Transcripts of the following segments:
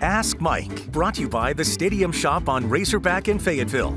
Ask Mike, brought to you by the Stadium Shop on Razorback in Fayetteville.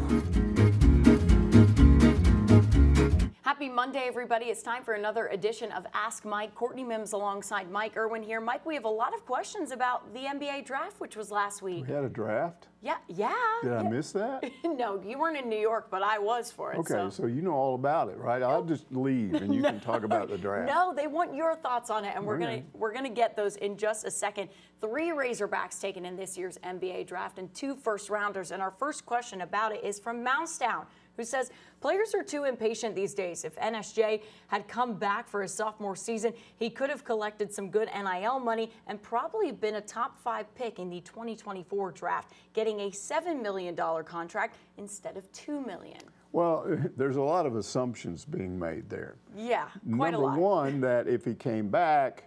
Happy Monday, everybody. It's time for another edition of Ask Mike. Courtney Mims alongside Mike Irwin here. Mike, we have a lot of questions about the NBA draft, which was last week. We had a draft? Yeah. Did I miss that? No, you weren't in New York, but I was for it. Okay, so you know all about it, right? I'll just leave and you can talk about the draft. No, they want your thoughts on it, and we're gonna get those in just a second. 3 Razorbacks taken in this year's NBA draft and 2 first-rounders. And our first question about it is from Mousetown, who says, players are too impatient these days. If NSJ had come back for his sophomore season, he could have collected some good NIL money and probably been a top 5 pick in the 2024 draft, getting a $7 million contract instead of $2 million. Well, there's a lot of assumptions being made there. Yeah, quite a lot. Number one, that if he came back,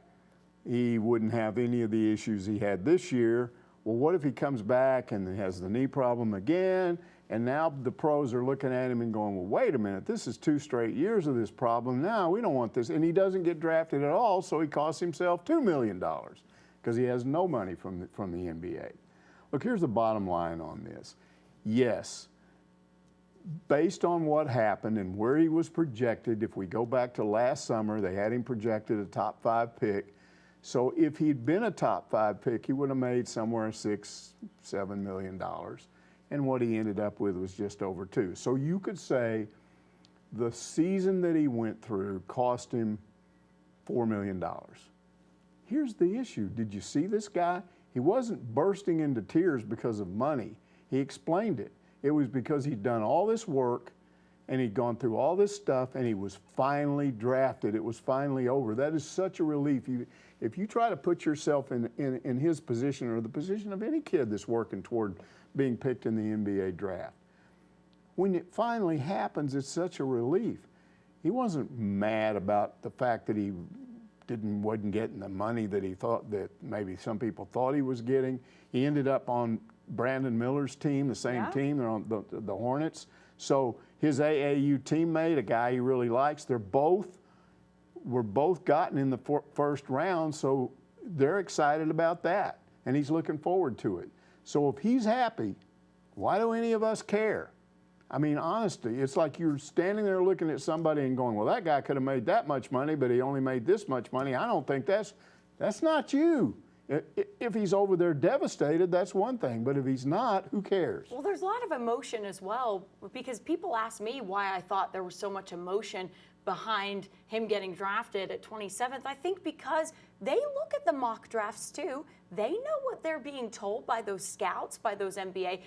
he wouldn't have any of the issues he had this year. Well, what if he comes back and has the knee problem again? And now the pros are looking at him and going, well, wait a minute, this is 2 straight years of this problem. Now we don't want this. And he doesn't get drafted at all, so he costs himself $2 million because he has no money from the NBA. Look, here's the bottom line on this. Yes, based on what happened and where he was projected, if we go back to last summer, they had him projected a top 5 pick. So if he'd been a top 5 pick, he would have made somewhere $6-7 million. And what he ended up with was just over 2. So you could say the season that he went through cost him $4 million. Here's the issue. Did you see this guy? He wasn't bursting into tears because of money. He explained it. It was because he'd done all this work and he'd gone through all this stuff and he was finally drafted. It was finally over. That is such a relief. If you try to put yourself in his position or the position of any kid that's working toward being picked in the NBA draft, when it finally happens, it's such a relief. He wasn't mad about the fact that he wasn't getting the money that he thought that maybe some people thought he was getting. He ended up on Brandon Miller's team, the same team. They're on the Hornets. So his AAU teammate, a guy he really likes, were both gotten in the first round, so they're excited about that, and he's looking forward to it. So if he's happy, why do any of us care? I mean, honestly, it's like you're standing there looking at somebody and going, well, that guy could have made that much money, but he only made this much money. I don't think that's not you. If he's over there devastated, that's one thing. But if he's not, who cares? Well, there's a lot of emotion as well, because people ask me why I thought there was so much emotion behind him getting drafted at 27th. I think because they look at the mock drafts too. They know what they're being told by those scouts, by those NBA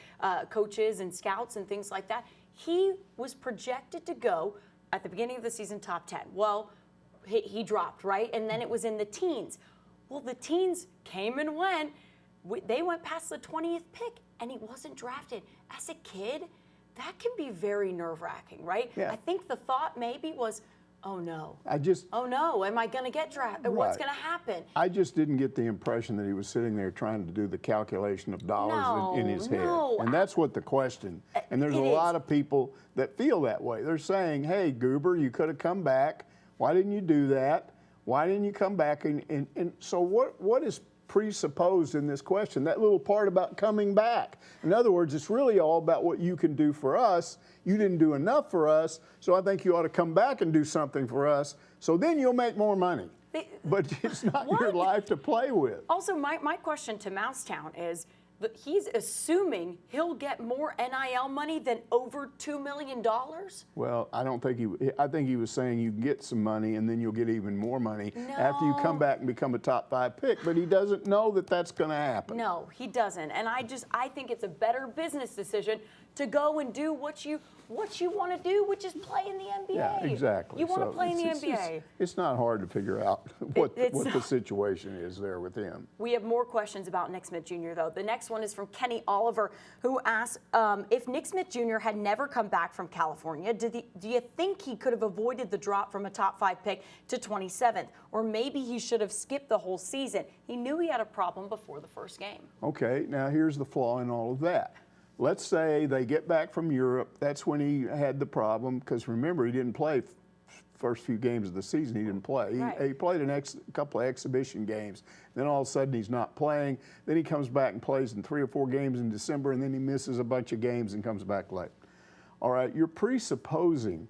coaches and scouts and things like that. He was projected to go at the beginning of the season top 10. Well, he dropped, right? And then it was in the teens. Well, the teens came and went. They went past the 20th pick, and he wasn't drafted. As a kid, that can be very nerve-wracking, right? Yeah. I think the thought maybe was, oh no. Oh no, am I going to get drafted? Right. What's going to happen? I just didn't get the impression that he was sitting there trying to do the calculation of dollars in his head. And that's what the question. And there's a lot of people that feel that way. They're saying, hey, Goober, you could have come back. Why didn't you do that? Why didn't you come back? And so what is presupposed in this question? That little part about coming back. In other words, it's really all about what you can do for us. You didn't do enough for us, so I think you ought to come back and do something for us, so then you'll make more money. But it's not your life to play with. Also, my question to Mousetown is that he's assuming he'll get more NIL money than over $2 million? Well, I think he was saying you can get some money and then you'll get even more money after you come back and become a top 5 pick, but he doesn't know that that's going to happen. No, he doesn't. And I think it's a better business decision to go and do what you want to do, which is play in the NBA. Yeah, exactly. You want to play in the NBA. It's not hard to figure out what the situation is there with him. We have more questions about Nick Smith Jr., though. The next one is from Kenny Oliver, who asks, if Nick Smith Jr. had never come back from California, do you think he could have avoided the drop from a top 5 pick to 27th? Or maybe he should have skipped the whole season. He knew he had a problem before the first game. Okay, now here's the flaw in all of that. Let's say they get back from Europe. That's when he had the problem, because remember, he didn't play first few games of the season he didn't play. Right. He played a couple of exhibition games. Then all of a sudden he's not playing. Then he comes back and plays in 3 or 4 games in December, and then he misses a bunch of games and comes back late. All right, you're presupposing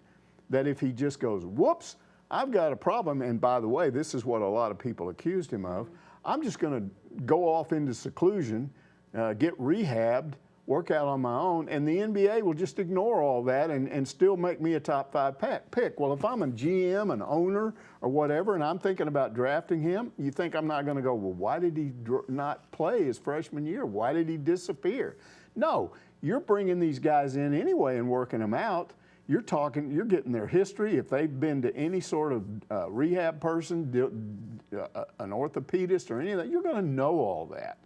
that if he just goes, whoops, I've got a problem, and by the way, this is what a lot of people accused him of, I'm just going to go off into seclusion, get rehabbed, work out on my own, and the NBA will just ignore all that and still make me a top 5 pick. Well, if I'm a GM, an owner, or whatever, and I'm thinking about drafting him, you think I'm not going to go, well, why did he not play his freshman year? Why did he disappear? No, you're bringing these guys in anyway and working them out. You're getting their history. If they've been to any sort of rehab person, an orthopedist or any of that, you're going to know all that.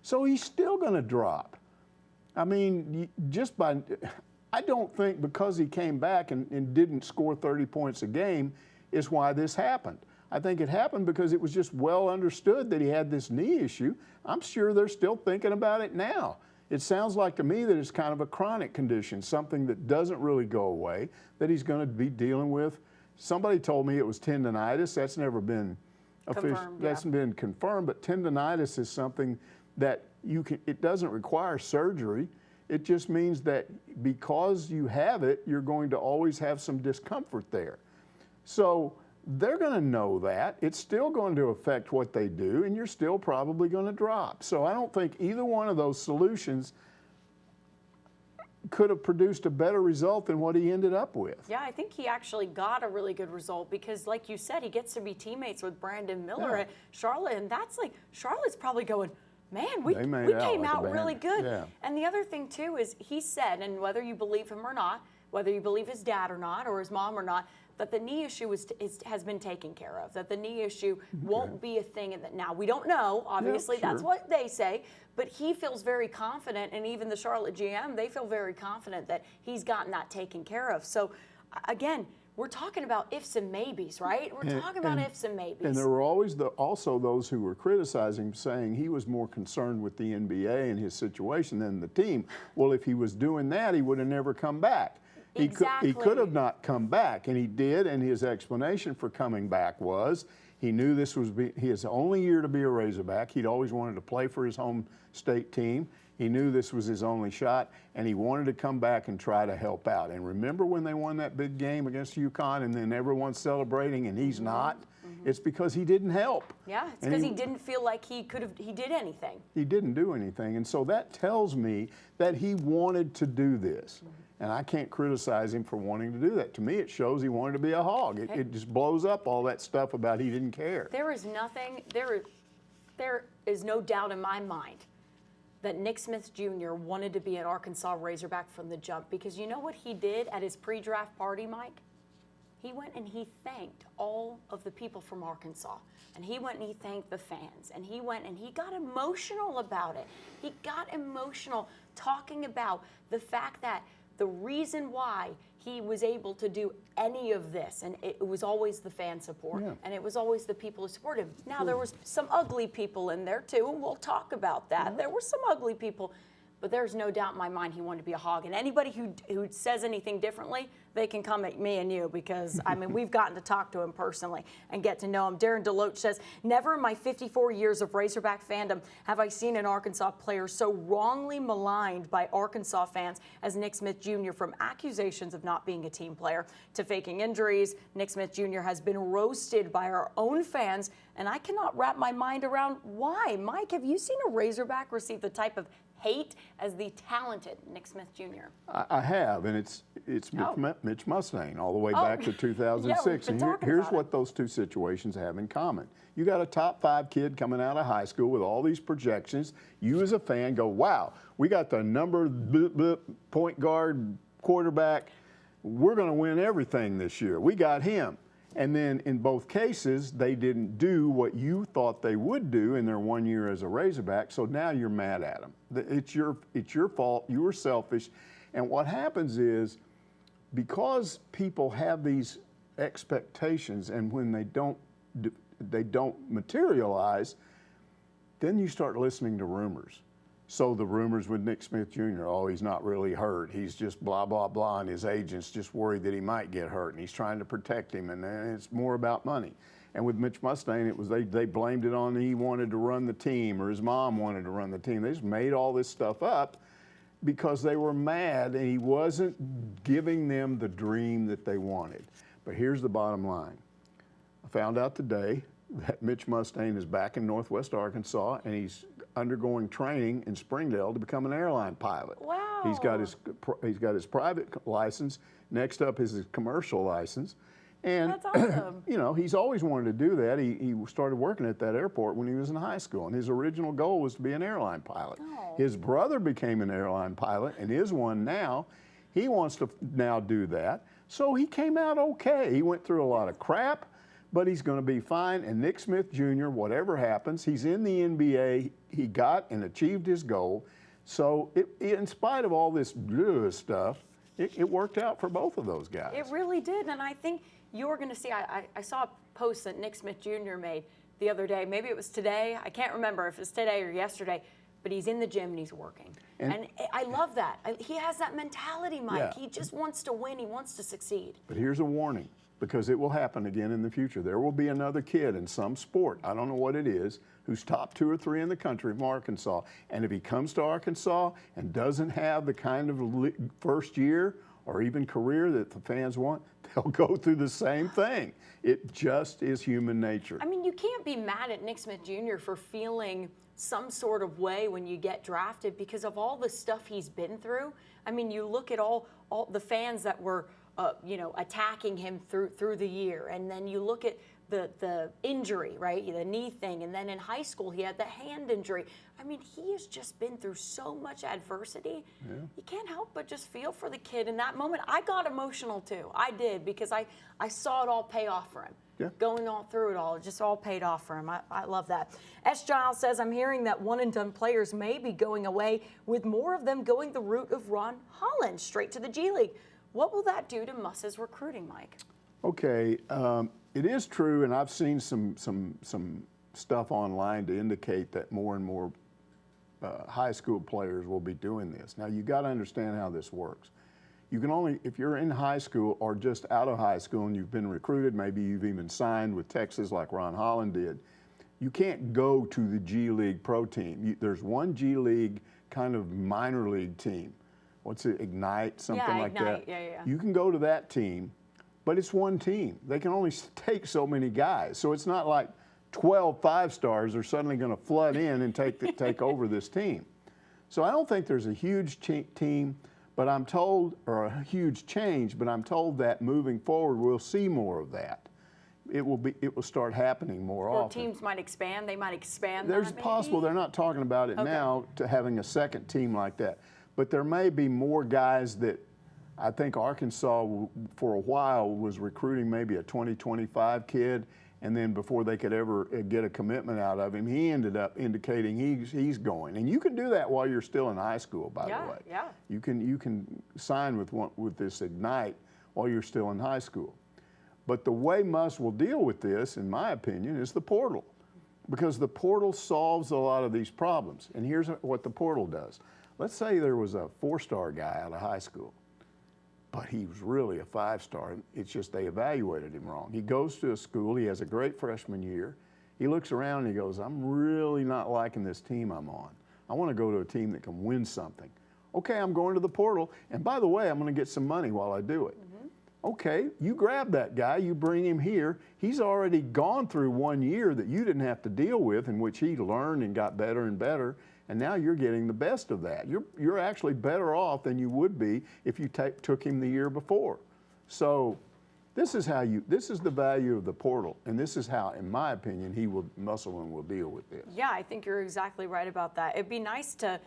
So he's still going to drop. I mean, I don't think because he came back and didn't score 30 points a game is why this happened. I think it happened because it was just well understood that he had this knee issue. I'm sure they're still thinking about it now. It sounds like to me that it's kind of a chronic condition, something that doesn't really go away, that he's going to be dealing with. Somebody told me it was tendonitis. That's never been confirmed. That's been confirmed, but tendonitis is something that it doesn't require surgery. It just means that because you have it, you're going to always have some discomfort there. So they're going to know that. It's still going to affect what they do, and you're still probably going to drop. So I don't think either one of those solutions could have produced a better result than what he ended up with. Yeah, I think he actually got a really good result because, like you said, he gets to be teammates with Brandon Miller at Charlotte, and that's like, Charlotte's probably going, man, we came out really good. Yeah. And the other thing, too, is he said, and whether you believe him or not, whether you believe his dad or not, or his mom or not, that the knee issue has been taken care of, that the knee issue won't be a thing. Now, we don't know, obviously, yeah, sure. That's what they say, but he feels very confident, and even the Charlotte GM, they feel very confident that he's gotten that taken care of. So, again, we're talking about ifs and maybes, right? We're talking about ifs and maybes. And there were always also those who were criticizing, saying he was more concerned with the NBA and his situation than the team. Well, if he was doing that, he would have never come back. Exactly. He could have not come back, and he did, and his explanation for coming back was he knew this was his only year to be a Razorback. He'd always wanted to play for his home state team. He knew this was his only shot, and he wanted to come back and try to help out. And remember when they won that big game against UConn, and then everyone's celebrating, and he's not? It's because he didn't help. Yeah, it's because he didn't feel like he did anything. He didn't do anything, and so that tells me that he wanted to do this. And I can't criticize him for wanting to do that. To me, it shows he wanted to be a hog. It just blows up all that stuff about he didn't care. There is no doubt in my mind that Nick Smith Jr. wanted to be an Arkansas Razorback from the jump, because you know what he did at his pre-draft party, Mike? He went and he thanked all of the people from Arkansas, and he went and he thanked the fans, and he went and he got emotional about it. He got emotional talking about the fact that the reason why he was able to do any of this, and it was always the fan support, and it was always the people who supported him. Now, there was some ugly people in there, too, and we'll talk about that. There were some ugly people, but there's no doubt in my mind he wanted to be a hog. And anybody who says anything differently, they can come at me and you, because, I mean, we've gotten to talk to him personally and get to know him. Darren Deloach says, never in my 54 years of Razorback fandom have I seen an Arkansas player so wrongly maligned by Arkansas fans as Nick Smith Jr. From accusations of not being a team player to faking injuries, Nick Smith Jr. has been roasted by our own fans, and I cannot wrap my mind around why. Mike, have you seen a Razorback receive the type of hate as the talented Nick Smith Jr.? I have, and it's Mitch Mustang all the way back to 2006. And here's what those two situations have in common. You got a top 5 kid coming out of high school with all these projections. You as a fan go, wow, we got the number point guard, quarterback. We're going to win everything this year. We got him. And then in both cases, they didn't do what you thought they would do in their 1 year as a Razorback, so now you're mad at them. It's your fault. You were selfish. And what happens is, because people have these expectations, and when they don't materialize, then you start listening to rumors. So the rumors with Nick Smith Jr., oh, he's not really hurt. He's just blah, blah, blah, and his agent's just worried that he might get hurt, and he's trying to protect him, and it's more about money. And with Mitch Mustang, it was they blamed it on he wanted to run the team or his mom wanted to run the team. They just made all this stuff up because they were mad and he wasn't giving them the dream that they wanted. But here's the bottom line. I found out today that Mitch Mustang is back in Northwest Arkansas and he's undergoing training in Springdale to become an airline pilot. Wow. He's got his private license. Next up is his commercial license. And, that's awesome. you know, he's always wanted to do that. He started working at that airport when he was in high school, and his original goal was to be an airline pilot. Oh. His brother became an airline pilot and is one now. He wants to now do that. So he came out okay. He went through a lot of crap, but he's going to be fine. And Nick Smith Jr., whatever happens, he's in the NBA. He got and achieved his goal. So in spite of all this stuff, it worked out for both of those guys. It really did, and I think you're going to see, I saw a post that Nick Smith Jr. made the other day. Maybe it was today. I can't remember if it's today or yesterday, but he's in the gym and he's working. And I love that. He has that mentality, Mike. Yeah. He just wants to win. He wants to succeed. But here's a warning, because it will happen again in the future. There will be another kid in some sport, I don't know what it is, who's top 2 or 3 in the country from Arkansas. And if he comes to Arkansas and doesn't have the kind of first year or even career that the fans want, they'll go through the same thing. It just is human nature. I mean, you can't be mad at Nick Smith Jr. for feeling some sort of way when you get drafted because of all the stuff he's been through. I mean, you look at all the fans that were, attacking him through the year, and then you look at the injury, right, the knee thing, and then in high school he had the hand injury. I mean, he has just been through so much adversity. Yeah. You can't help but just feel for the kid in that moment. I got emotional too. I did, because I saw it all pay off for him. Yeah. Going all through it all, it just all paid off for him. I love that. S. Giles says, I'm hearing that one-and-done players may be going away, with more of them going the route of Ron Holland, straight to the G League. What will that do to Muss's recruiting, Mike? Okay, it is true, and I've seen some stuff online to indicate that more and more high school players will be doing this. Now, you got to understand how this works. You can only, if you're in high school or just out of high school and you've been recruited, maybe you've even signed with Texas like Ron Holland did, you can't go to the G League pro team. There's one G League kind of minor league team. What's it, Ignite, something like Ignite. that? Yeah. You can go to that team, but it's one team. They can only take so many guys. So it's not like 12 5-stars are suddenly going to flood in and take over this team. So I don't think there's a huge team, but I'm told, or a huge change, but I'm told that moving forward we'll see more of that. It will start happening more often. Or teams might expand. They might expand. There's possible. They're not talking about it now to having a second team like that. But there may be more guys that I think Arkansas for a while was recruiting maybe a 20-25 kid, and then before they could ever get a commitment out of him, he ended up indicating he's going. And you can do that while you're still in high school, by the way. Yeah. You can sign with this Ignite while you're still in high school. But the way Muss will deal with this, in my opinion, is the portal, because the portal solves a lot of these problems. And here's what the portal does. Let's say there was a 4-star guy out of high school, but he was really a 5-star. It's just they evaluated him wrong. He goes to a school, he has a great freshman year. He looks around and he goes, I'm really not liking this team I'm on. I want to go to a team that can win something. Okay, I'm going to the portal, and by the way, I'm going to get some money while I do it. Okay, you grab that guy, you bring him here. He's already gone through 1 year that you didn't have to deal with, in which he learned and got better and better. And now you're getting the best of that. You're actually better off than you would be if you took him the year before. So this is the value of the portal, and this is how, in my opinion, Musselman will deal with this. Yeah, I think you're exactly right about that. It'd be nice to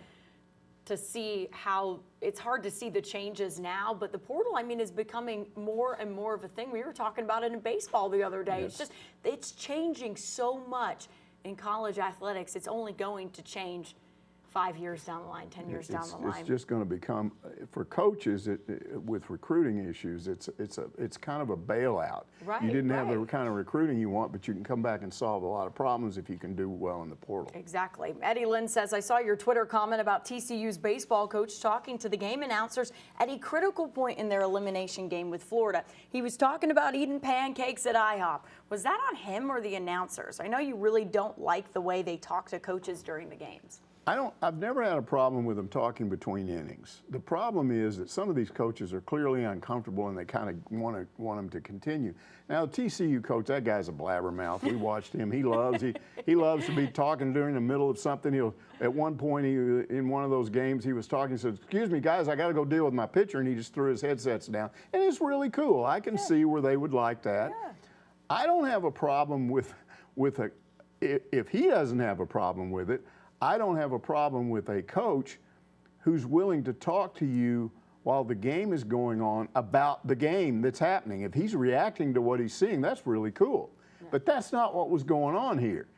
see how, it's hard to see the changes now, but the portal, I mean, is becoming more and more of a thing. We were talking about it in baseball the other day. Yes. It's changing so much in college athletics. It's only going to change 5 years down the line, 10 years down the line. It's just going to become, for coaches with recruiting issues, it's kind of a bailout. Right, you didn't have the kind of recruiting you want, but you can come back and solve a lot of problems if you can do well in the portal. Exactly. Eddie Lynn says, I saw your Twitter comment about TCU's baseball coach talking to the game announcers at a critical point in their elimination game with Florida. He was talking about eating pancakes at IHOP. Was that on him or the announcers? I know you really don't like the way they talk to coaches during the games. I've never had a problem with them talking between innings. The problem is that some of these coaches are clearly uncomfortable and they kind of want them to continue. Now, the TCU coach, that guy's a blabbermouth. We watched him. He loves to be talking during the middle of something. At one point in one of those games, he was talking. He said, "Excuse me, guys, I got to go deal with my pitcher," and he just threw his headsets down. And it's really cool. I can see where they would like that. Yeah. I don't have a problem if he doesn't have a problem with it. I don't have a problem with a coach who's willing to talk to you while the game is going on about the game that's happening. If he's reacting to what he's seeing, that's really cool. Yeah. But that's not what was going on here.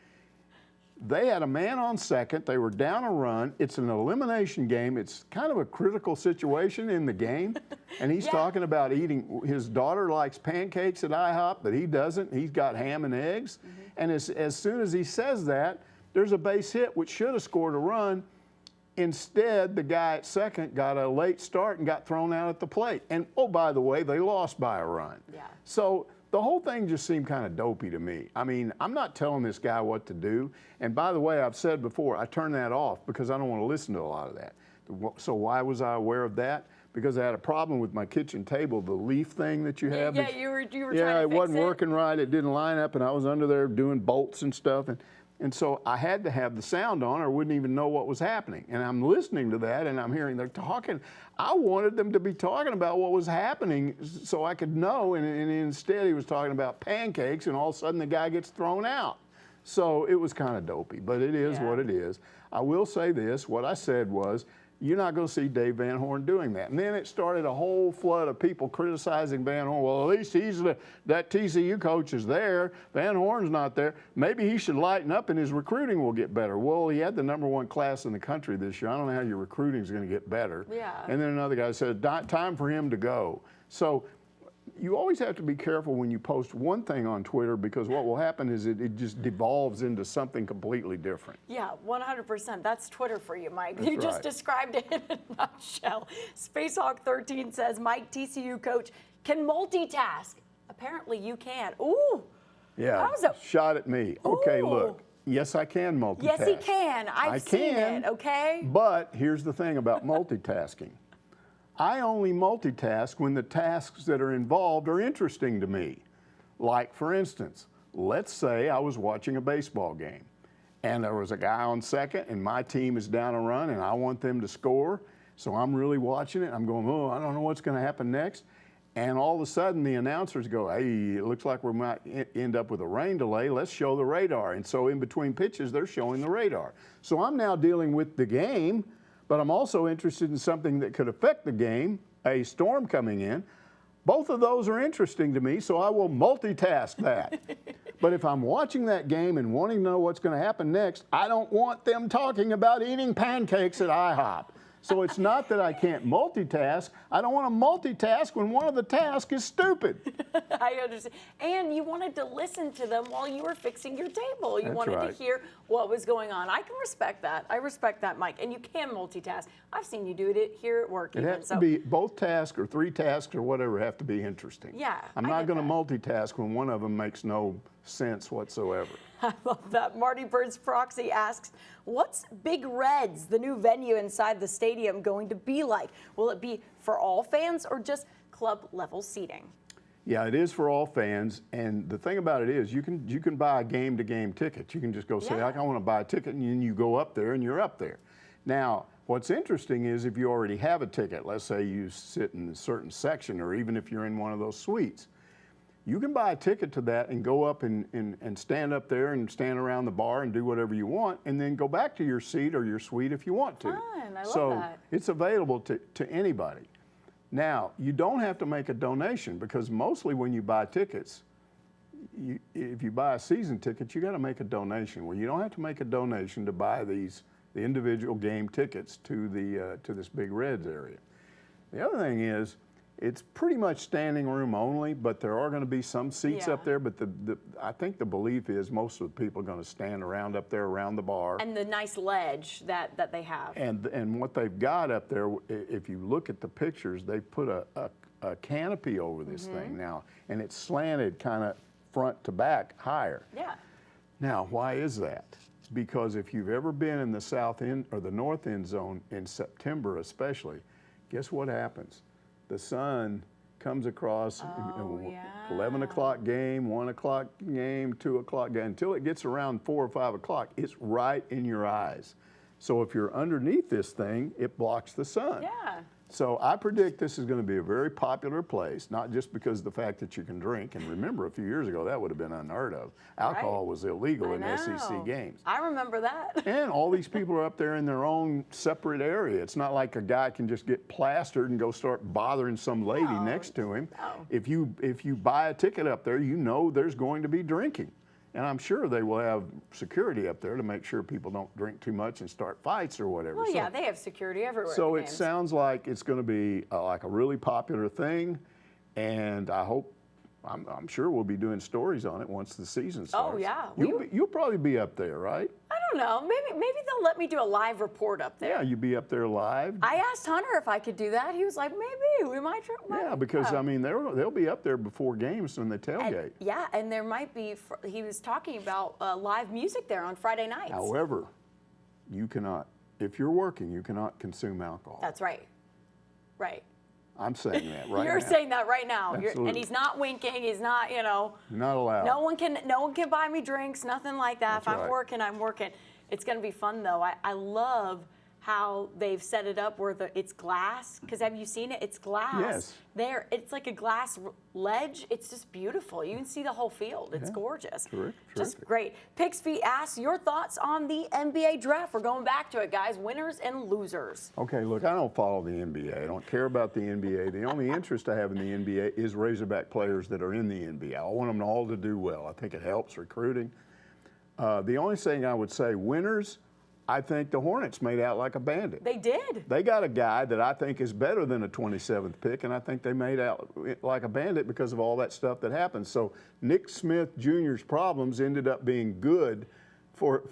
They had a man on second. They were down a run. It's an elimination game. It's kind of a critical situation in the game. And he's talking about eating. His daughter likes pancakes at IHOP, but he doesn't. He's got ham and eggs. Mm-hmm. And as soon as he says that, there's a base hit which should have scored a run. Instead, the guy at second got a late start and got thrown out at the plate. And, oh, by the way, they lost by a run. Yeah. So the whole thing just seemed kind of dopey to me. I mean, I'm not telling this guy what to do. And by the way, I've said before, I turn that off because I don't want to listen to a lot of that. So why was I aware of that? Because I had a problem with my kitchen table, the leaf thing that you have. Yeah, you were trying to fix it wasn't it. working right. It didn't line up, and I was under there doing bolts and stuff. And so I had to have the sound on or I wouldn't even know what was happening. And I'm listening to that and I'm hearing they're talking. I wanted them to be talking about what was happening so I could know. And instead he was talking about pancakes and all of a sudden the guy gets thrown out. So it was kind of dopey, but it is what it is. I will say this, what I said was, you're not going to see Dave Van Horn doing that. And then it started a whole flood of people criticizing Van Horn. Well, at least that TCU coach is there. Van Horn's not there. Maybe he should lighten up and his recruiting will get better. Well, he had the #1 class in the country this year. I don't know how your recruiting is going to get better. Yeah. And then another guy said, time for him to go. So you always have to be careful when you post one thing on Twitter because what will happen is it just devolves into something completely different. Yeah, 100%. That's Twitter for you, Mike. That's you just described it in a nutshell. Spacehawk13 says, Mike, TCU coach, can multitask. Apparently you can. Ooh. Yeah, that was a shot at me. Okay, look. Yes, I can multitask. Yes, he can. I've seen it, okay? But here's the thing about multitasking. I only multitask when the tasks that are involved are interesting to me. Like, for instance, let's say I was watching a baseball game and there was a guy on second and my team is down a run and I want them to score. So I'm really watching it. I'm going, oh, I don't know what's going to happen next. And all of a sudden the announcers go, hey, it looks like we might end up with a rain delay. Let's show the radar. And so in between pitches, they're showing the radar. So I'm now dealing with the game, but I'm also interested in something that could affect the game, a storm coming in. Both of those are interesting to me, so I will multitask that. But if I'm watching that game and wanting to know what's going to happen next, I don't want them talking about eating pancakes at IHOP. So it's not that I can't multitask. I don't want to multitask when one of the tasks is stupid. I understand. And you wanted to listen to them while you were fixing your table. You wanted to hear what was going on. I can respect that. I respect that, Mike. And you can multitask. I've seen you do it here at work. It has to be both tasks or 3 tasks or whatever have to be interesting. Yeah. I'm not going to multitask when one of them makes no sense whatsoever. I love that. Marty Bird's Proxy asks, what's Big Red's, the new venue inside the stadium, going to be like? Will it be for all fans or just club level seating? Yeah, it is for all fans. And the thing about it is you can buy a game-to-game ticket. You can just go say, I want to buy a ticket, and then you go up there and you're up there. Now, what's interesting is if you already have a ticket, let's say you sit in a certain section or even if you're in one of those suites, you can buy a ticket to that and go up and stand up there and stand around the bar and do whatever you want and then go back to your seat or your suite if you want to. Fun. I love so that. It's available to anybody. Now, you don't have to make a donation because mostly when you buy tickets, if you buy a season ticket, you got to make a donation. Well, you don't have to make a donation to buy these the individual game tickets to this Big Reds area. The other thing is, it's pretty much standing room only, but there are going to be some seats up there. But I think the belief is most of the people are going to stand around up there around the bar. And the nice ledge that they have. And what they've got up there, if you look at the pictures, they've put a canopy over this thing now, and it's slanted kind of front to back higher. Yeah. Now, why is that? Because if you've ever been in the south end or the north end zone in September especially, guess what happens? The sun comes across 11 o'clock game, 1 o'clock game, 2 o'clock game, until it gets around 4 or 5 o'clock, it's right in your eyes. So if you're underneath this thing, it blocks the sun. Yeah. So I predict this is going to be a very popular place, not just because of the fact that you can drink. And remember, a few years ago, that would have been unheard of. Alcohol was illegal in SEC games. I remember that. And all these people are up there in their own separate area. It's not like a guy can just get plastered and go start bothering some lady next to him. No. If you buy a ticket up there, you know there's going to be drinking. And I'm sure they will have security up there to make sure people don't drink too much and start fights or whatever. Well, yeah, they have security everywhere. So it sounds like it's going to be like a really popular thing, and I'm sure we'll be doing stories on it once the season starts. Oh yeah, you'll probably be up there, right? I don't know. Maybe they'll let me do a live report up there. Yeah, you'll be up there live. I asked Hunter if I could do that. He was like, maybe we might try. Yeah, because I mean they'll be up there before games when they tailgate. And there might be. He was talking about live music there on Friday nights. However, you cannot, if you're working, you cannot consume alcohol. That's right. Right. I'm saying that right now. You're saying that right now. Absolutely. And he's not winking. He's not, Not allowed. No one can buy me drinks, nothing like that. That's if I'm right. working, I'm working. It's going to be fun, though. I love how they've set it up where it's glass. Because have you seen it? It's glass. Yes. There, it's like a glass ledge. It's just beautiful. You can see the whole field. It's gorgeous. Just great. Pig's Feet asks your thoughts on the NBA draft. We're going back to it, guys. Winners and losers. Okay, look, I don't follow the NBA. I don't care about the NBA. The only interest I have in the NBA is Razorback players that are in the NBA. I want them all to do well. I think it helps recruiting. The only thing I would say, winners, I think the Hornets made out like a bandit. They did. They got a guy that I think is better than a 27th pick, and I think they made out like a bandit because of all that stuff that happened. So Nick Smith Jr.'s problems ended up being good for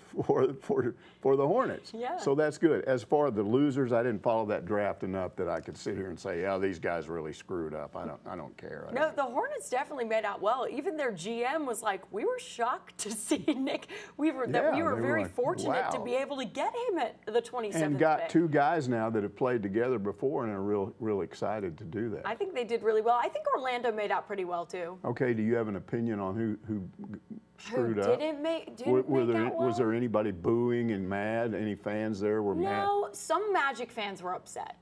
the Hornets. Yeah. So that's good. As far as the losers, I didn't follow that draft enough that I could sit here and say, yeah, these guys really screwed up. I don't care. No, the Hornets definitely made out well. Even their GM was like, we were shocked to see Nick. We were very fortunate to be able to get him at the 27th and got pick. two guys now that have played together before and are real excited to do that. I think they did really well. I think Orlando made out pretty well too. Okay, do you have an opinion on who screwed up? Didn't make out well? Was there anybody booing and mad? Any fans there were mad? No, some Magic fans were upset.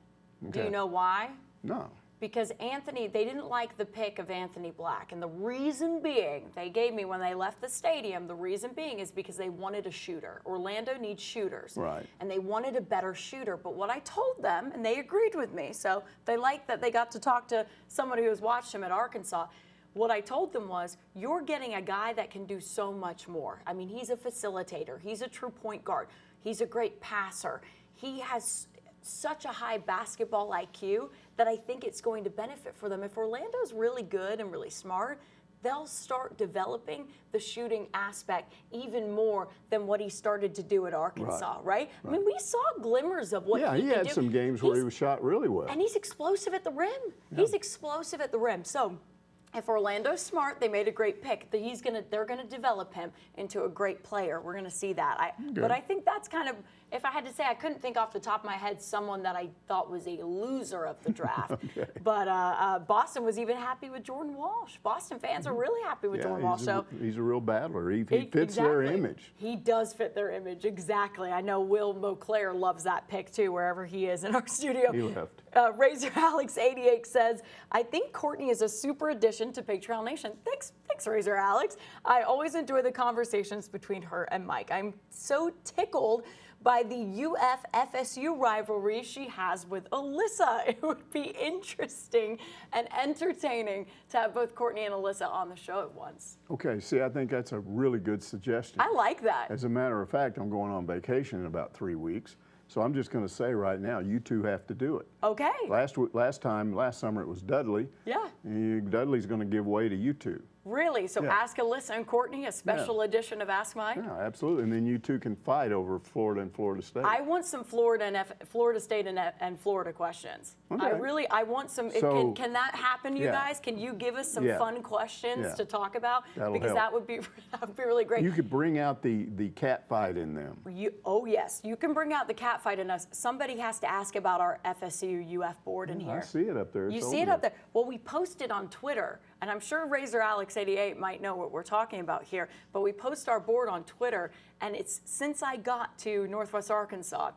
Okay. Do you know why? No. Because they didn't like the pick of Anthony Black. And the reason being, they gave me when they left the stadium, the reason being is because they wanted a shooter. Orlando needs shooters. Right. And they wanted a better shooter. But what I told them, and they agreed with me, so they liked that they got to talk to somebody who has watched him at Arkansas. What I told them was, you're getting a guy that can do so much more. I mean, he's a facilitator. He's a true point guard. He's a great passer. He has such a high basketball IQ that I think it's going to benefit for them. If Orlando's really good and really smart, they'll start developing the shooting aspect even more than what he started to do at Arkansas, right? I mean, we saw glimmers of what he could do. Yeah, he had some games where he was shot really well. And he's explosive at the rim. Yeah. He's explosive at the rim. So if Orlando's smart, they made a great pick. They're gonna develop him into a great player. We're gonna see that. But I think that's kind of, if I had to say, I couldn't think off the top of my head someone that I thought was a loser of the draft. Okay. But Boston was even happy with Jordan Walsh. Boston fans are really happy with Jordan Walsh. He's a real battler. He fits their image. He does fit their image, exactly. I know Will Moclair loves that pick too, wherever he is in our studio. He left. Razor Alex 88 says, I think Courtney is a super addition to Big Trail Nation. Thanks, Razor Alex. I always enjoy the conversations between her and Mike. I'm so tickled by the UF-FSU rivalry she has with Alyssa. It would be interesting and entertaining to have both Courtney and Alyssa on the show at once. Okay, see, I think that's a really good suggestion. I like that. As a matter of fact, I'm going on vacation in about 3 weeks. So I'm just going to say right now, you two have to do it. Okay. Last summer it was Dudley. Yeah. Dudley's going to give way to you two. Really? So Yeah. Ask Alyssa and Courtney, a special edition of Ask Mike? Yeah, absolutely. And then you two can fight over Florida and Florida State. I want some Florida State and Florida questions. Okay. I want some. So, can that happen, you guys? Can you give us some fun questions to talk about? That'll because help. that would be really great. You could bring out the cat fight in them. Oh yes, you can bring out the cat fight in us. Somebody has to ask about our FSU UF board in here. I see it up there. You see it up there. Well, we posted on Twitter, and I'm sure Razor Alex 88 might know what we're talking about here, but we post our board on Twitter, and it's since I got to Northwest Arkansas,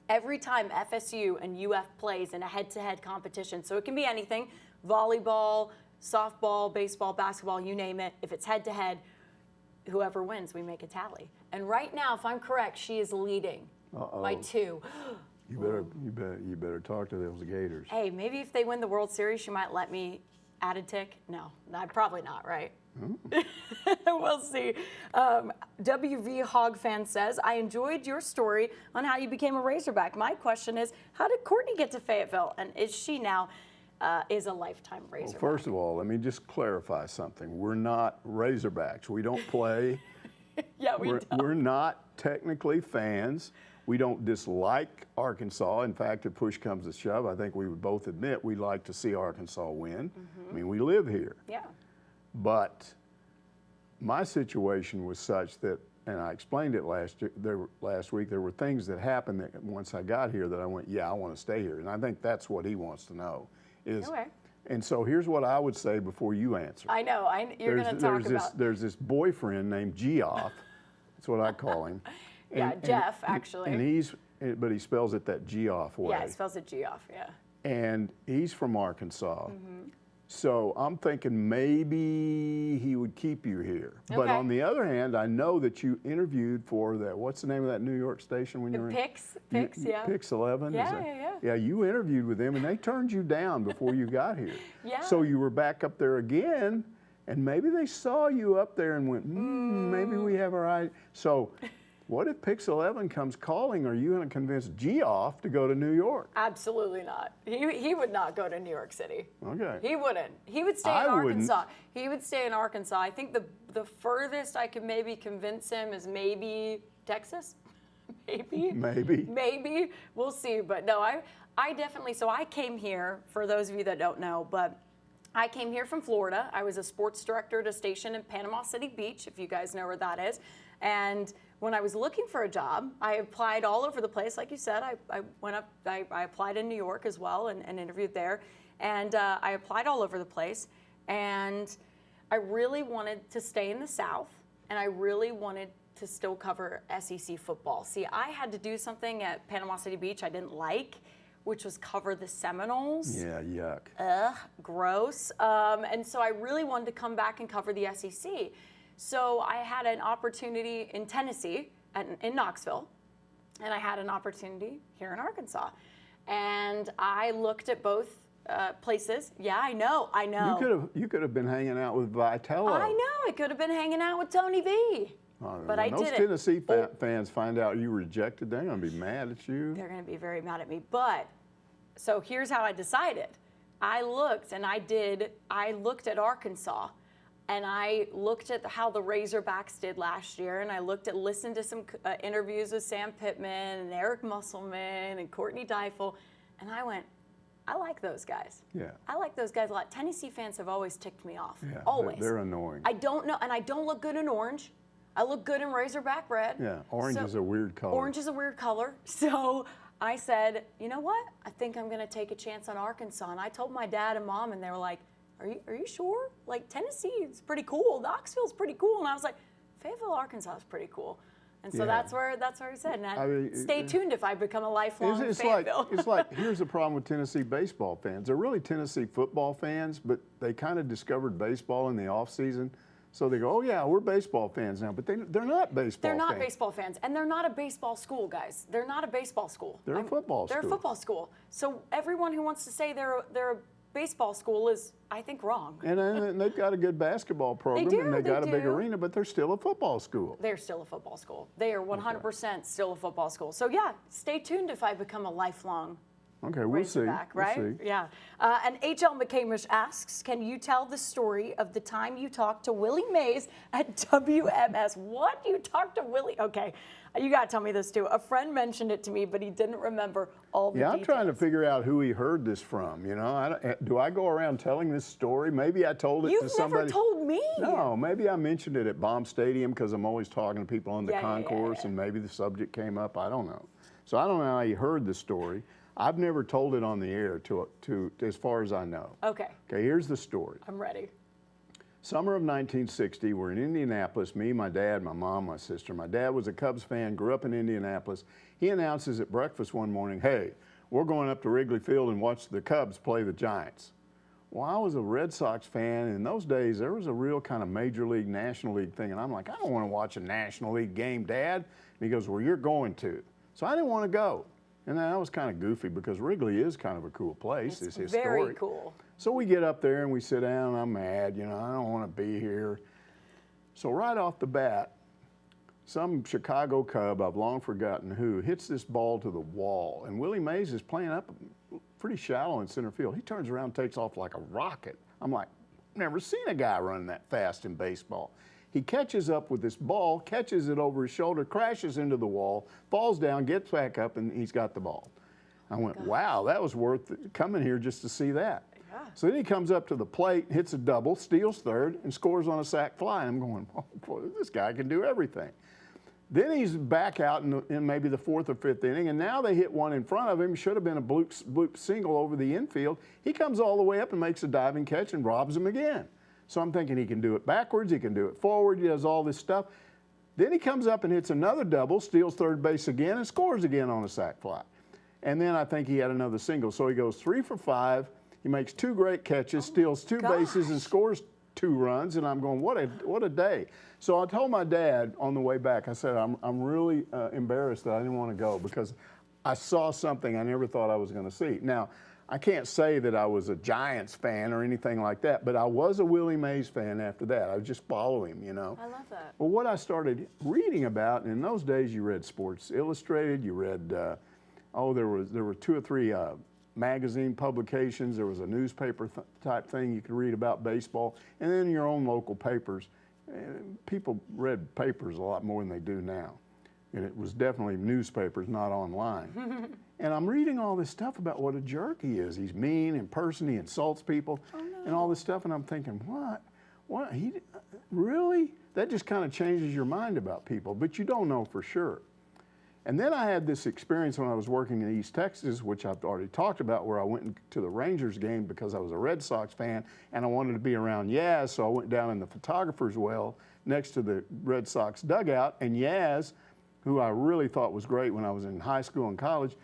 every time FSU and UF plays in a head-to-head competition, so it can be anything, volleyball, softball, baseball, basketball, you name it, if it's head-to-head, whoever wins, we make a tally. And right now, if I'm correct, she is leading by 2. You better talk to those Gators. Hey, maybe if they win the World Series, she might let me add a tick. No, probably not, right? We'll see. WV Hog Fan says, I enjoyed your story on how you became a Razorback. My question is, how did Courtney get to Fayetteville? And is she now is a lifetime Razorback? Well, first of all, let me just clarify something. We're not Razorbacks. We don't play. Yeah, We're not technically fans. We don't dislike Arkansas. In fact, if push comes to shove, I think we would both admit we'd like to see Arkansas win. I mean, we live here. Yeah. But my situation was such that, and I explained it last week, there were things that happened that once I got here that I went, yeah, I want to stay here. And I think that's what he wants to know. Okay. And so here's what I would say before you answer. I know. You're going to talk about. There's this boyfriend named Geoff. That's what I call him. Jeff, actually. And but he spells it that Geoff way. Yeah, he spells it Geoff, yeah. And he's from Arkansas. So I'm thinking maybe he would keep you here. Okay. But on the other hand, I know that you interviewed for that, what's the name of that New York station when you were in? Pix, yeah. Pix 11? Yeah. Yeah, you interviewed with them and they turned you down before you got here. Yeah. So you were back up there again and maybe they saw you up there and went, maybe we have our eye. So what if Pix 11 comes calling? Are you going to convince Geoff to go to New York? Absolutely not. He would not go to New York City. Okay. He wouldn't. He would stay in Arkansas. He would stay in Arkansas. I think the furthest I could maybe convince him is maybe Texas. Maybe. We'll see. But no, I definitely, so I came here, for those of you that don't know, but I came here from Florida. I was a sports director at a station in Panama City Beach, if you guys know where that is. And when I was looking for a job, I applied all over the place. Like you said, I applied in New York as well and interviewed there. And I applied all over the place. And I really wanted to stay in the South. And I really wanted to still cover SEC football. See, I had to do something at Panama City Beach I didn't like, which was cover the Seminoles. Yeah, yuck. Ugh, gross. And so I really wanted to come back and cover the SEC. So I had an opportunity in Tennessee, in Knoxville, and I had an opportunity here in Arkansas. And I looked at both places. Yeah, I know. You could have been hanging out with Vitello. I know. I could have been hanging out with Tony V. But I didn't. Those Tennessee fans find out you rejected, they're going to be mad at you. They're going to be very mad at me. But, so here's how I decided. I looked at Arkansas. And I looked at how the Razorbacks did last year, and I listened to some interviews with Sam Pittman and Eric Musselman and Courtney Deifel, and I went, I like those guys. Yeah. I like those guys a lot. Tennessee fans have always ticked me off. Yeah, always. They're annoying. I don't know, and I don't look good in orange. I look good in Razorback red. Yeah, orange is a weird color. Orange is a weird color. So I said, you know what? I think I'm going to take a chance on Arkansas. And I told my dad and mom, and they were like, Are you sure? Like, Tennessee is pretty cool. Knoxville's pretty cool. And I was like, Fayetteville, Arkansas is pretty cool. And so that's where he said. And stay tuned if I become a lifelong Fayetteville. It's like, here's the problem with Tennessee baseball fans. They're really Tennessee football fans, but they kind of discovered baseball in the off season. So they go, oh yeah, we're baseball fans now, but they're not baseball fans. They're not baseball fans, and they're not a baseball school, guys. They're not a baseball school. They're a football school. They're a football school. So everyone who wants to say they're a baseball school is, I think, wrong. And they've got a good basketball program, and they've got a big arena, but they're still a football school. They're still a football school. They are 100% still a football school. So yeah, stay tuned if I become a lifelong we'll see. Razorback, right? We'll see. Yeah. And H.L. McCamish asks, can you tell the story of the time you talked to Willie Mays at WMS? What? You talked to Willie? Okay. You got to tell me this, too. A friend mentioned it to me, but he didn't remember all the details. I'm trying to figure out who he heard this from, you know. Do I go around telling this story? Maybe I told it to somebody. You've never told me. No, maybe I mentioned it at Baum Stadium because I'm always talking to people on the concourse, and maybe the subject came up. I don't know. So I don't know how he heard the story. I've never told it on the air to as far as I know. Okay. Okay, here's the story. I'm ready. Summer of 1960, we're in Indianapolis, me, my dad, my mom, my sister. My dad was a Cubs fan, grew up in Indianapolis. He announces at breakfast one morning, hey, we're going up to Wrigley Field and watch the Cubs play the Giants. Well, I was a Red Sox fan, and in those days, there was a real kind of Major League, National League thing, and I'm like, I don't want to watch a National League game, Dad. And he goes, well, you're going to. So I didn't want to go. And that was kind of goofy because Wrigley is kind of a cool place. It's historic. Very cool. So we get up there and we sit down and I'm mad, you know, I don't want to be here. So right off the bat, some Chicago Cub, I've long forgotten who, hits this ball to the wall. And Willie Mays is playing up pretty shallow in center field. He turns around and takes off like a rocket. I'm like, never seen a guy run that fast in baseball. He catches up with this ball, catches it over his shoulder, crashes into the wall, falls down, gets back up, and he's got the ball. I went, wow, that was worth coming here just to see that. Yeah. So then he comes up to the plate, hits a double, steals third, and scores on a sac fly. And I'm going, oh, boy, this guy can do everything. Then he's back out in maybe the fourth or fifth inning, and now they hit one in front of him. Should have been a bloop single over the infield. He comes all the way up and makes a diving catch and robs him again. So I'm thinking he can do it backwards, he can do it forward, he does all this stuff. Then he comes up and hits another double, steals third base again, and scores again on a sac fly. And then I think he had another single. So he goes 3 for 5, he makes 2 great catches, steals 2 bases, and scores 2 runs. And I'm going, what a day. So I told my dad on the way back, I said, I'm really embarrassed that I didn't want to go because I saw something I never thought I was going to see. Now, I can't say that I was a Giants fan or anything like that, but I was a Willie Mays fan after that. I would just follow him, you know. I love that. Well, what I started reading about, and in those days you read Sports Illustrated, you read, there were 2 or 3 magazine publications, there was a newspaper type thing you could read about baseball, and then your own local papers. People read papers a lot more than they do now. And it was definitely newspapers, not online. And I'm reading all this stuff about what a jerk he is. He's mean in person, he insults people, and all this stuff. And I'm thinking, what? Really? That just kind of changes your mind about people, but you don't know for sure. And then I had this experience when I was working in East Texas, which I've already talked about, where I went to the Rangers game because I was a Red Sox fan and I wanted to be around Yaz, so I went down in the photographer's well next to the Red Sox dugout, and Yaz, who I really thought was great when I was in high school and college,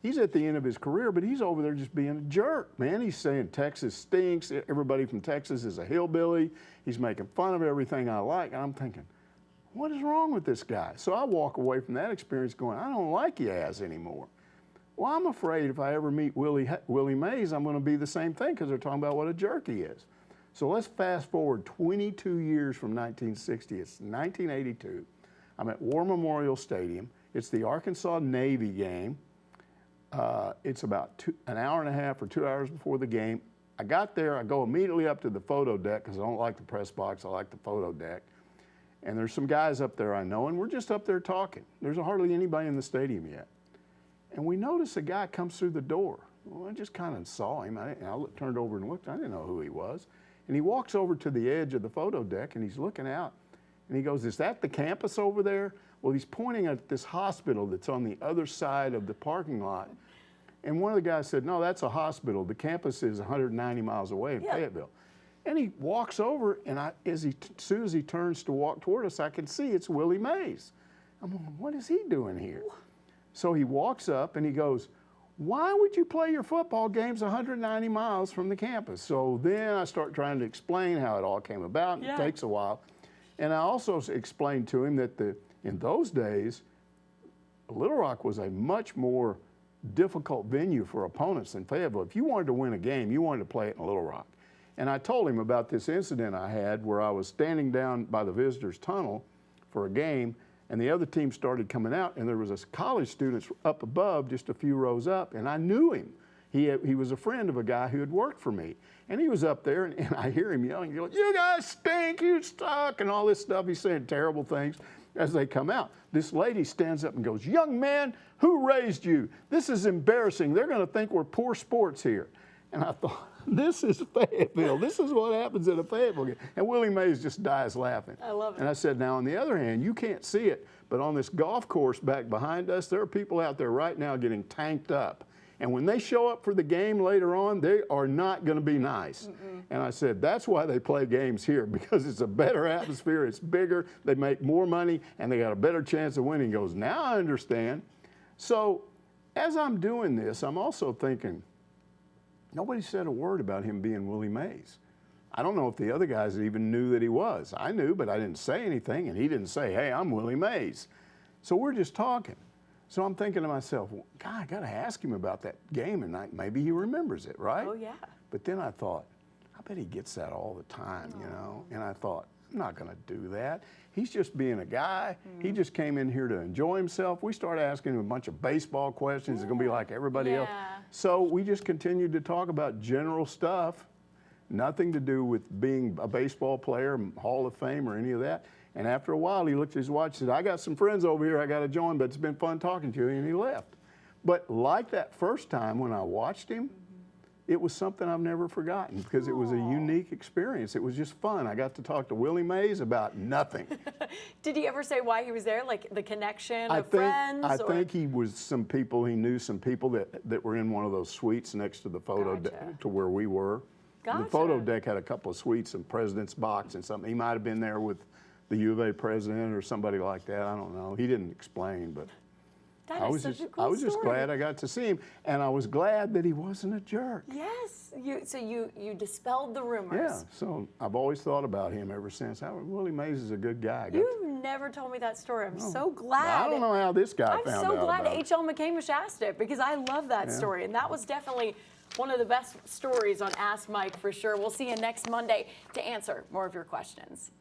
he's at the end of his career, but he's over there just being a jerk, man. He's saying Texas stinks, everybody from Texas is a hillbilly, he's making fun of everything I like, and I'm thinking, what is wrong with this guy? So I walk away from that experience going, I don't like Yaz anymore. Well, I'm afraid if I ever meet Willie Mays, I'm going to be the same thing because they're talking about what a jerk he is. So let's fast forward 22 years from 1960. It's 1982. I'm at War Memorial Stadium. It's the Arkansas Navy game. It's about an hour and a half or 2 hours before the game. I got there, I go immediately up to the photo deck because I don't like the press box, I like the photo deck. And there's some guys up there I know, and we're just up there talking. There's hardly anybody in the stadium yet. And we notice a guy comes through the door. Well, I just kind of saw him. I turned over and looked. I didn't know who he was. And he walks over to the edge of the photo deck, and he's looking out. And he goes, is that the campus over there? Well, he's pointing at this hospital that's on the other side of the parking lot. And one of the guys said, no, that's a hospital. The campus is 190 miles away in Fayetteville. And he walks over, and as soon as he turns to walk toward us, I can see it's Willie Mays. I'm going, what is he doing here? So he walks up, and he goes, why would you play your football games 190 miles from the campus? So then I start trying to explain how it all came about, and it takes a while. And I also explained to him that in those days, Little Rock was a much more difficult venue for opponents than Fayetteville. If you wanted to win a game, you wanted to play it in Little Rock. And I told him about this incident I had where I was standing down by the visitors' tunnel for a game, and the other team started coming out, and there was a college student up above, just a few rows up, and I knew him. He was a friend of a guy who had worked for me. And he was up there, and I hear him yelling, "You guys stink, you suck," and all this stuff. He's saying terrible things as they come out. This lady stands up and goes, "Young man, who raised you? This is embarrassing. They're going to think we're poor sports here." And I thought, this is Fayetteville. This is what happens at a Fayetteville game. And Willie Mays just dies laughing. I love it. And I said, now, on the other hand, you can't see it, but on this golf course back behind us, there are people out there right now getting tanked up. And when they show up for the game later on, they are not going to be nice. And I said, that's why they play games here, because it's a better atmosphere, it's bigger, they make more money, and they got a better chance of winning. He goes, now I understand. So as I'm doing this, I'm also thinking, nobody said a word about him being Willie Mays. I don't know if the other guys even knew that he was. I knew, but I didn't say anything, and he didn't say, "Hey, I'm Willie Mays." So we're just talking. So I'm thinking to myself, well, God, I got to ask him about that game tonight. Maybe he remembers it, right? Oh, yeah. But then I thought, I bet he gets that all the time, you know? And I thought, I'm not going to do that. He's just being a guy. He just came in here to enjoy himself. We started asking him a bunch of baseball questions. It's going to be like everybody else. So we just continued to talk about general stuff, nothing to do with being a baseball player, Hall of Fame, or any of that. And after a while, he looked at his watch and said, "I got some friends over here I got to join, but it's been fun talking to you," and he left. But like that first time when I watched him, it was something I've never forgotten because it was a unique experience. It was just fun. I got to talk to Willie Mays about nothing. Did he ever say why he was there, like the connection of friends? I think he was some people, he knew some people that were in one of those suites next to the photo deck to where we were. The photo deck had a couple of suites and President's Box and something. He might have been there with the U of A president or somebody like that. I don't know. He didn't explain, but I was just glad I got to see him, and I was glad that he wasn't a jerk. Yes. So you dispelled the rumors. Yeah. So I've always thought about him ever since. Willie Mays is a good guy. You've never told me that story. I'm so glad. I don't know how this guy found out. I'm so glad H.L. McCamish asked it because I love that story, and that was definitely one of the best stories on Ask Mike for sure. We'll see you next Monday to answer more of your questions.